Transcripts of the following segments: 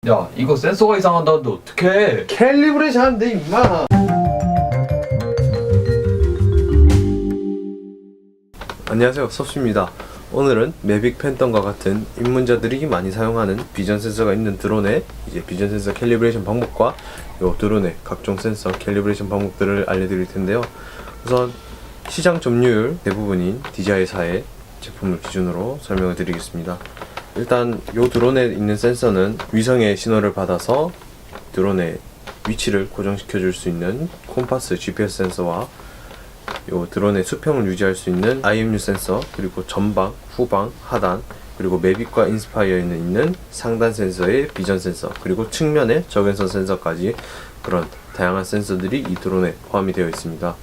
야, 이거 센서가 이상하다는데 어떡해? 캘리브레이션 하는데 임마. 안녕하세요, 섭수입니다. 오늘은 매빅 팬텀과 같은 입문자들이 많이 사용하는 비전 센서가 있는 드론의 이제 비전 센서 캘리브레이션 방법과 요 드론의 각종 센서 캘리브레이션 방법들을 알려드릴 텐데요. 우선 시장 점유율 대부분인 DJI사의 제품을 기준으로 설명을 드리겠습니다. 일단 요 드론에 있는 센서는 위성의 신호를 받아서 드론의 위치를 고정시켜 줄 수 있는 콤파스 GPS 센서와 요 드론의 수평을 유지할 수 있는 IMU 센서, 그리고 전방, 후방, 하단, 그리고 매빅과 인스파이어에 있는 상단 센서의 비전 센서, 그리고 측면의 적외선 센서까지 그런 다양한 센서들이 이 드론에 포함이 되어 있습니다.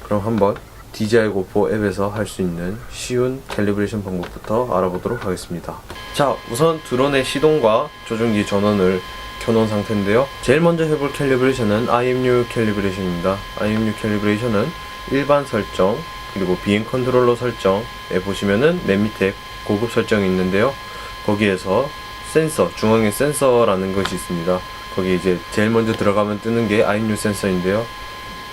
그럼 한번 DJI GO4 앱에서 할 수 있는 쉬운 캘리브레이션 방법부터 알아보도록 하겠습니다. 자, 우선 드론의 시동과 조종기 전원을 켜놓은 상태인데요. 제일 먼저 해볼 캘리브레이션은 IMU 캘리브레이션입니다. IMU 캘리브레이션은 일반 설정, 그리고 비행 컨트롤러 설정에 보시면은 맨 밑에 고급 설정이 있는데요. 거기에서 센서, 중앙에 센서라는 것이 있습니다. 거기 이제 제일 먼저 들어가면 뜨는 게 IMU 센서인데요.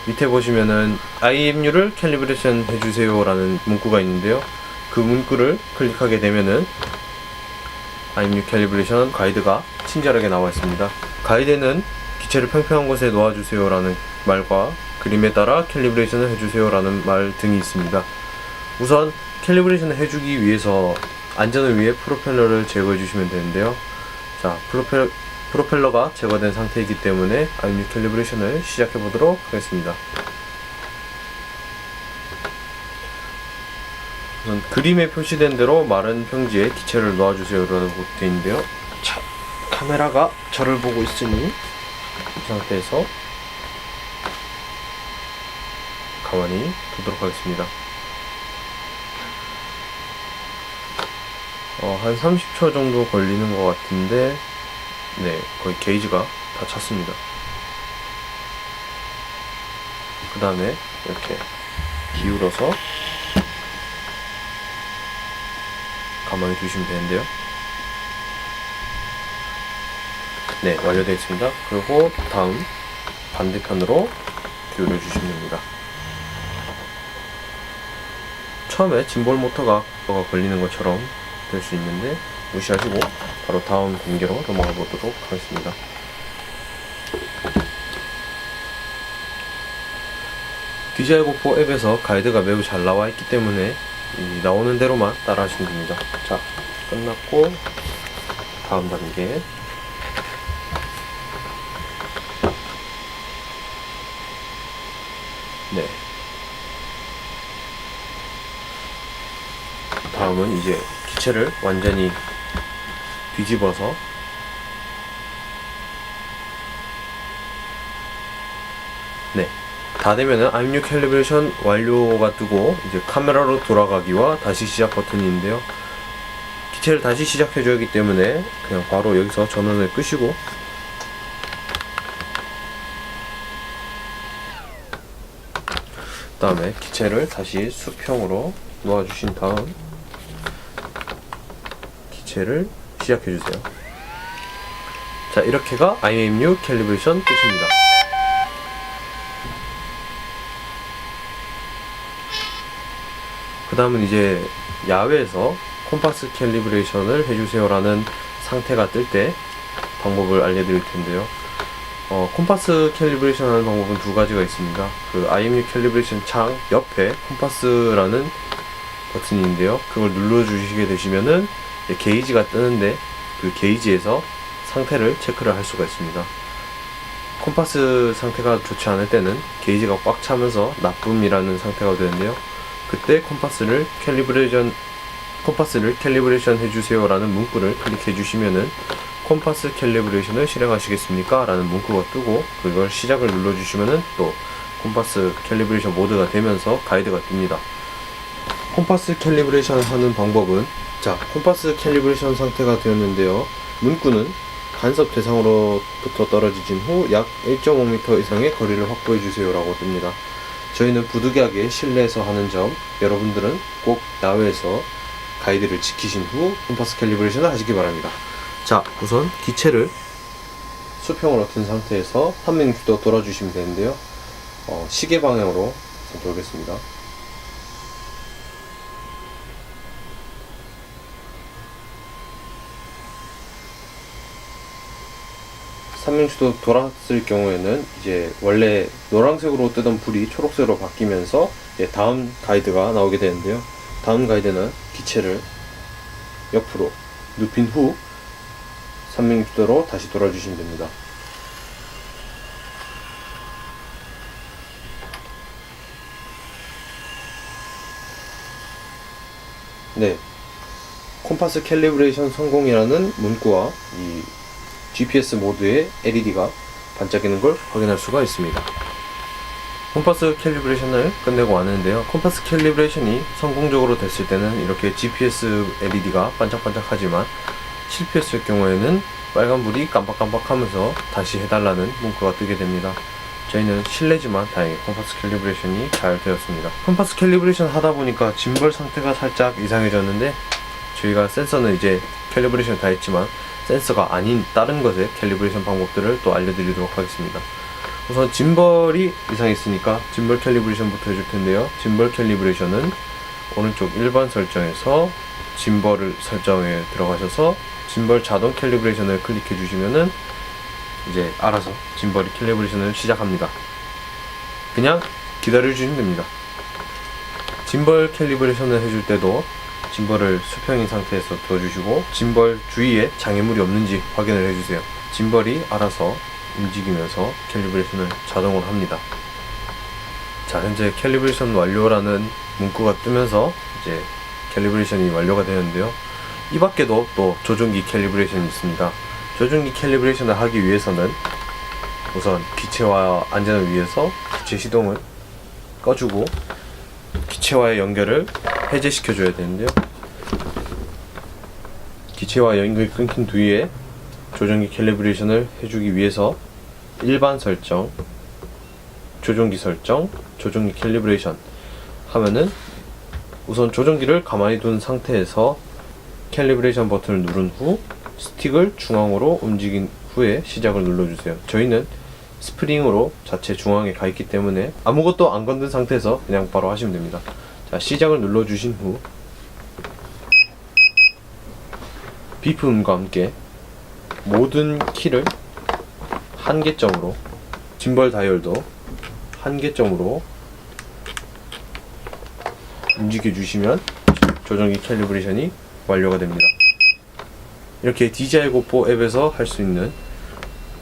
밑에 보시면은 IMU를 캘리브레이션 해주세요 라는 문구가 있는데요. 그 문구를 클릭하게 되면은 IMU 캘리브레이션 가이드가 친절하게 나와 있습니다. 가이드는 기체를 평평한 곳에 놓아주세요 라는 말과 그림에 따라 캘리브레이션을 해주세요 라는 말 등이 있습니다. 우선 캘리브레이션을 해주기 위해서 안전을 위해 프로펠러를 제거해 주시면 되는데요. 자, 프로펠러가 제거된 상태이기 때문에 IMU 캘리브레이션을 시작해 보도록 하겠습니다. 우선 그림에 표시된 대로 마른 평지에 기체를 놓아주세요 라고 되어 있는데요. 자, 카메라가 저를 보고 있으니 이 상태에서 가만히 두도록 하겠습니다. 한 30초 정도 걸리는 것 같은데 네, 거의 게이지가 다 찼습니다. 그 다음에 이렇게 기울어서 가만히 두시면 되는데요. 네, 완료되어 있습니다. 그리고 다음 반대편으로 기울여 주시면 됩니다. 처음에 짐볼 모터가 걸리는 것처럼 될 수 있는데 무시하시고 바로 다음 단계로 넘어가 보도록 하겠습니다. DJI GO4 앱에서 가이드가 매우 잘 나와 있기 때문에 나오는 대로만 따라 하시면 됩니다. 자, 끝났고 다음 단계. 네. 다음은 이제 기체를 완전히 뒤집어서 네, 다 되면은 IMU 캘리브레이션 완료가 뜨고 이제 카메라로 돌아가기와 다시 시작 버튼이 있는데요. 기체를 다시 시작해줘야 하기 때문에 그냥 바로 여기서 전원을 끄시고 그 다음에 기체를 다시 수평으로 놓아주신 다음 기체를 시작해주세요. 자, 이렇게가 IMU 캘리브레이션 끝입니다. 그 다음은 이제 야외에서 콤파스 캘리브레이션을 해주세요 라는 상태가 뜰 때 방법을 알려드릴 텐데요. 콤파스 캘리브레이션 하는 방법은 두 가지가 있습니다. 그 IMU 캘리브레이션 창 옆에 콤파스라는 버튼이 있는데요. 그걸 눌러주시게 되시면은 게이지가 뜨는데 그 게이지에서 상태를 체크를 할 수가 있습니다. 콤파스 상태가 좋지 않을 때는 게이지가 꽉 차면서 나쁨이라는 상태가 되는데요. 그때 콤파스를 캘리브레이션 해주세요 라는 문구를 클릭해 주시면은 콤파스 캘리브레이션을 실행하시겠습니까? 라는 문구가 뜨고 그걸 시작을 눌러 주시면은 또 콤파스 캘리브레이션 모드가 되면서 가이드가 뜹니다. 콤파스 캘리브레이션 하는 방법은, 자, 콤파스 캘리브레이션 상태가 되었는데요. 문구는 간섭 대상으로부터 떨어지진 후 약 1.5m 이상의 거리를 확보해 주세요 라고 뜹니다. 저희는 부득이하게 실내에서 하는 점, 여러분들은 꼭 야외에서 가이드를 지키신 후 콤파스 캘리브레이션을 하시기 바랍니다. 자, 우선 기체를 수평으로 든 상태에서 360도 돌아주시면 되는데요. 시계 방향으로 돌겠습니다. 삼명시도 돌았을 경우에는 이제 원래 노란색으로 뜨던 불이 초록색으로 바뀌면서 이제 다음 가이드가 나오게 되는데요. 다음 가이드는 기체를 옆으로 눕힌 후 360도로 다시 돌아주시면 됩니다. 네, 콤파스 캘리브레이션 성공이라는 문구와 이 GPS 모드의 LED가 반짝이는 걸 확인할 수가 있습니다. 콤파스 캘리브레이션을 끝내고 왔는데요. 콤파스 캘리브레이션이 성공적으로 됐을 때는 이렇게 GPS LED가 반짝반짝하지만 실패했을 경우에는 빨간불이 깜빡깜빡 하면서 다시 해달라는 문구가 뜨게 됩니다. 저희는 실내지만 다행히 콤파스 캘리브레이션이 잘 되었습니다. 콤파스 캘리브레이션 하다 보니까 짐벌 상태가 살짝 이상해졌는데, 저희가 센서는 이제 캘리브레이션 다 했지만 센서가 아닌 다른 것의 캘리브레이션 방법들을 또 알려드리도록 하겠습니다. 우선 짐벌이 이상했으니까 짐벌 캘리브레이션부터 해줄 텐데요. 짐벌 캘리브레이션은 오른쪽 일반 설정에서 짐벌을 설정에 들어가셔서 짐벌 자동 캘리브레이션을 클릭해 주시면은 이제 알아서 짐벌이 캘리브레이션을 시작합니다. 그냥 기다려 주시면 됩니다. 짐벌 캘리브레이션을 해줄 때도 짐벌을 수평인 상태에서 두어주시고 짐벌 주위에 장애물이 없는지 확인을 해주세요. 짐벌이 알아서 움직이면서 캘리브레이션을 자동으로 합니다. 자, 현재 캘리브레이션 완료라는 문구가 뜨면서 이제 캘리브레이션이 완료가 되는데요. 이 밖에도 또 조종기 캘리브레이션이 있습니다. 조종기 캘리브레이션을 하기 위해서는 우선 기체와 안전을 위해서 기체 시동을 꺼주고 기체와의 연결을 해제시켜 줘야 되는데요. 기체와 연결이 끊긴 뒤에 조종기 캘리브레이션을 해주기 위해서 일반 설정, 조종기 설정, 조종기 캘리브레이션 하면은 우선 조종기를 가만히 둔 상태에서 캘리브레이션 버튼을 누른 후 스틱을 중앙으로 움직인 후에 시작을 눌러주세요. 저희는 스프링으로 자체 중앙에 가 있기 때문에 아무것도 안 건든 상태에서 그냥 바로 하시면 됩니다. 자, 시작을 눌러주신 후 비프음과 함께 모든 키를 한계점으로, 짐벌 다이얼도 한계점으로 움직여 주시면 조종기 캘리브레이션이 완료가 됩니다. 이렇게 DJI GO4 앱에서 할 수 있는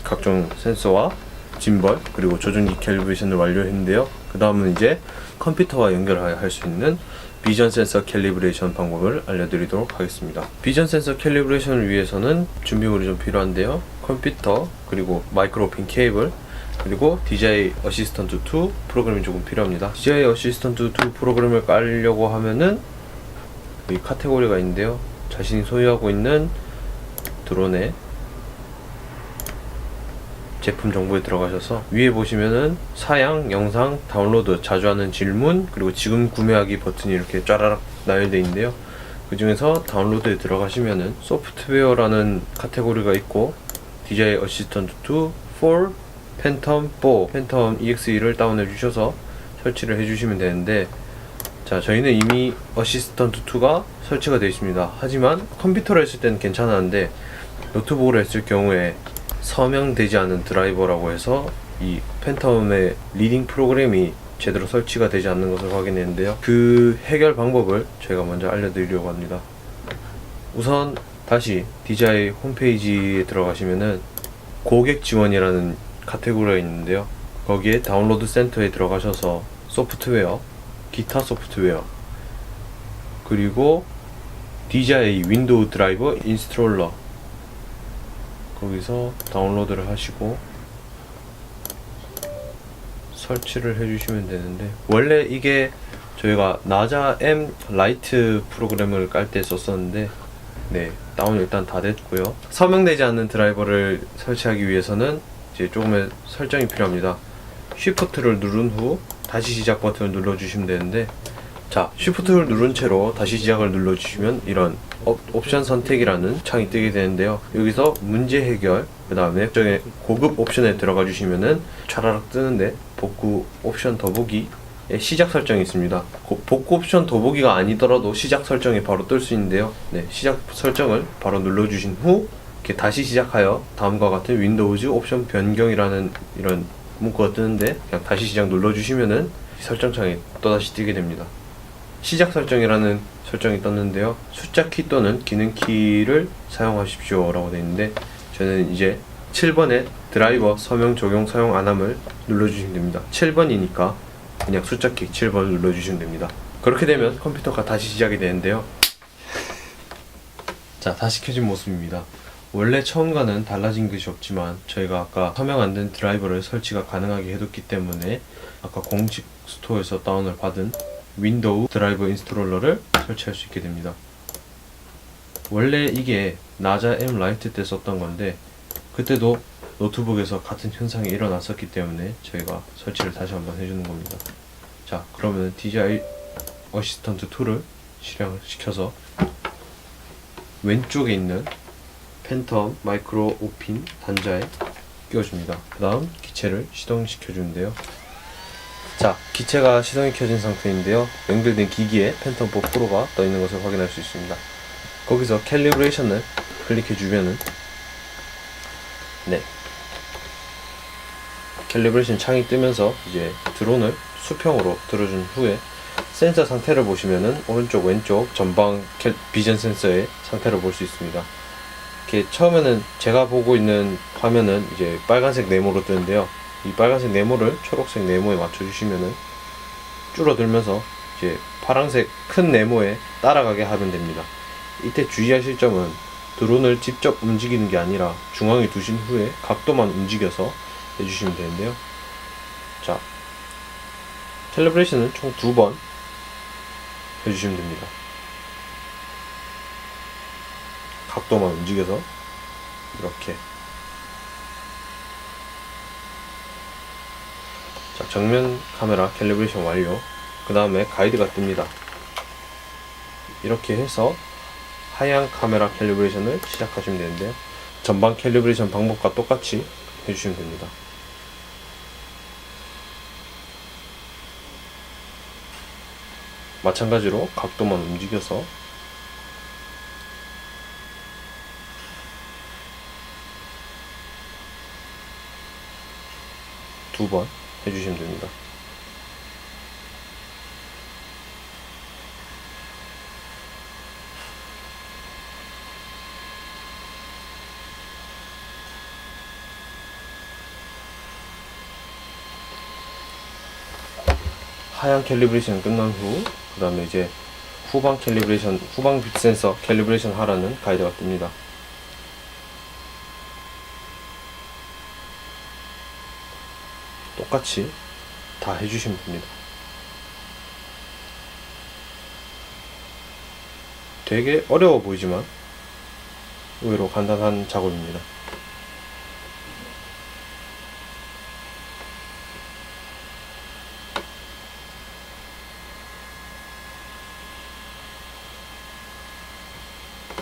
각종 센서와 짐벌 그리고 조종기 캘리브레이션을 완료했는데요. 그 다음은 이제 컴퓨터와 연결할 수 있는 비전 센서 캘리브레이션 방법을 알려드리도록 하겠습니다. 비전 센서 캘리브레이션을 위해서는 준비물이 좀 필요한데요. 컴퓨터, 그리고 마이크로핀 케이블, 그리고 DJI 어시스턴트 2 프로그램이 조금 필요합니다. DJI 어시스턴트 2 프로그램을 깔려고 하면은 이 카테고리가 있는데요. 자신이 소유하고 있는 드론의 제품 정보에 들어가셔서 위에 보시면은 사양, 영상, 다운로드, 자주 하는 질문, 그리고 지금 구매하기 버튼이 이렇게 쫘라락 나열되어 있는데요. 그 중에서 다운로드에 들어가시면은 소프트웨어라는 카테고리가 있고 DJI 어시스턴트 2 for 팬텀 4, 팬텀 EXE를 다운해 주셔서 설치를 해주시면 되는데, 자, 저희는 이미 어시스턴트 2가 설치가 되어 있습니다. 하지만 컴퓨터로 했을 때는 괜찮았는데 노트북으로 했을 경우에 서명되지 않은 드라이버라고 해서 이 팬텀의 리딩 프로그램이 제대로 설치가 되지 않는 것을 확인했는데요. 그 해결 방법을 제가 먼저 알려드리려고 합니다. 우선 다시 DJI 홈페이지에 들어가시면은 고객 지원이라는 카테고리가 있는데요. 거기에 다운로드 센터에 들어가셔서 소프트웨어, 기타 소프트웨어, 그리고 DJI 윈도우 드라이버 인스톨러, 거기서 다운로드를 하시고 설치를 해주시면 되는데, 원래 이게 저희가 나자 M 라이트 프로그램을 깔 때 썼었는데 네, 다운 일단 다 됐고요. 서명되지 않는 드라이버를 설치하기 위해서는 이제 조금의 설정이 필요합니다. 쉬프트를 누른 후 다시 시작 버튼을 눌러주시면 되는데, 자, Shift를 누른 채로 다시 시작을 눌러주시면 이런 옵션 선택이라는 창이 뜨게 되는데요. 여기서 문제 해결, 그 다음에 고급 옵션에 들어가 주시면은 차라락 뜨는데 복구 옵션 더보기의 시작 설정이 있습니다. 복구 옵션 더보기가 아니더라도 시작 설정이 바로 뜰 수 있는데요. 네, 시작 설정을 바로 눌러주신 후 이렇게 다시 시작하여 다음과 같은 윈도우즈 옵션 변경이라는 이런 문구가 뜨는데 그냥 다시 시작 눌러주시면은 설정창이 또다시 뜨게 됩니다. 시작 설정이라는 설정이 떴는데요. 숫자 키 또는 기능 키를 사용하십시오 라고 되어 있는데 저는 이제 7번에 드라이버 서명 적용 사용 안함을 눌러주시면 됩니다. 7번이니까 그냥 숫자 키 7번을 눌러주시면 됩니다. 그렇게 되면 컴퓨터가 다시 시작이 되는데요. 자, 다시 켜진 모습입니다. 원래 처음과는 달라진 것이 없지만 저희가 아까 서명 안 된 드라이버를 설치가 가능하게 해뒀기 때문에 아까 공식 스토어에서 다운을 받은 윈도우 드라이버 인스톨러를 설치할 수 있게 됩니다. 원래 이게 나자 M 라이트 때 썼던 건데 그때도 노트북에서 같은 현상이 일어났었기 때문에 저희가 설치를 다시 한번 해주는 겁니다. 자, 그러면 DJI 어시스턴트 2를 실행을 시켜서 왼쪽에 있는 팬텀 마이크로 5핀 단자에 끼워줍니다. 그 다음 기체를 시동시켜 주는데요. 자, 기체가 시동이 켜진 상태인데요. 연결된 기기에 팬텀 4 프로가 떠 있는 것을 확인할 수 있습니다. 거기서 캘리브레이션을 클릭해 주면은 네, 캘리브레이션 창이 뜨면서 이제 드론을 수평으로 들어준 후에 센서 상태를 보시면은 오른쪽 왼쪽 전방 비전 센서의 상태를 볼 수 있습니다. 이렇게 처음에는 제가 보고 있는 화면은 이제 빨간색 네모로 뜨는데요. 이 빨간색 네모를 초록색 네모에 맞춰주시면은 줄어들면서 이제 파란색 큰 네모에 따라가게 하면 됩니다. 이때 주의하실 점은 드론을 직접 움직이는 게 아니라 중앙에 두신 후에 각도만 움직여서 해주시면 되는데요. 자, 캘리브레이션은 총 2번 해주시면 됩니다. 각도만 움직여서 이렇게. 자, 정면 카메라 캘리브레이션 완료. 그 다음에 가이드가 뜹니다. 이렇게 해서 하향 카메라 캘리브레이션을 시작하시면 되는데요. 전방 캘리브레이션 방법과 똑같이 해주시면 됩니다. 마찬가지로 각도만 움직여서 두 번 해주시면 됩니다. 하향 캘리브레이션 끝난 후 그 다음에 이제 후방 캘리브레이션, 후방 빛 센서 캘리브레이션 하라는 가이드가 뜹니다. 똑같이 다 해주시면 됩니다. 되게 어려워 보이지만 의외로 간단한 작업입니다.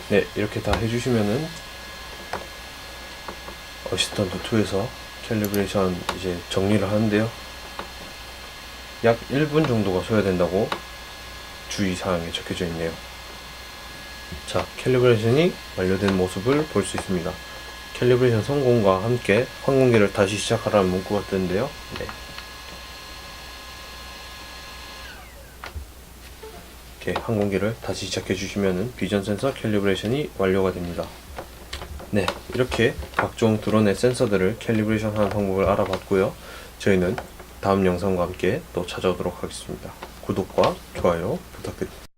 네, 이렇게 다 해주시면은 어시스턴트 2에서 캘리브레이션 이제 정리를 하는데요. 약 1분 정도가 소요된다고 주의사항에 적혀져 있네요. 자, 캘리브레이션이 완료된 모습을 볼 수 있습니다. 캘리브레이션 성공과 함께 항공기를 다시 시작하라는 문구가 뜨는데요. 네. 이렇게 항공기를 다시 시작해 주시면은 비전 센서 캘리브레이션이 완료가 됩니다. 네, 이렇게 각종 드론의 센서들을 캘리브레이션 하는 방법을 알아봤고요. 저희는 다음 영상과 함께 또 찾아오도록 하겠습니다. 구독과 좋아요 부탁드립니다.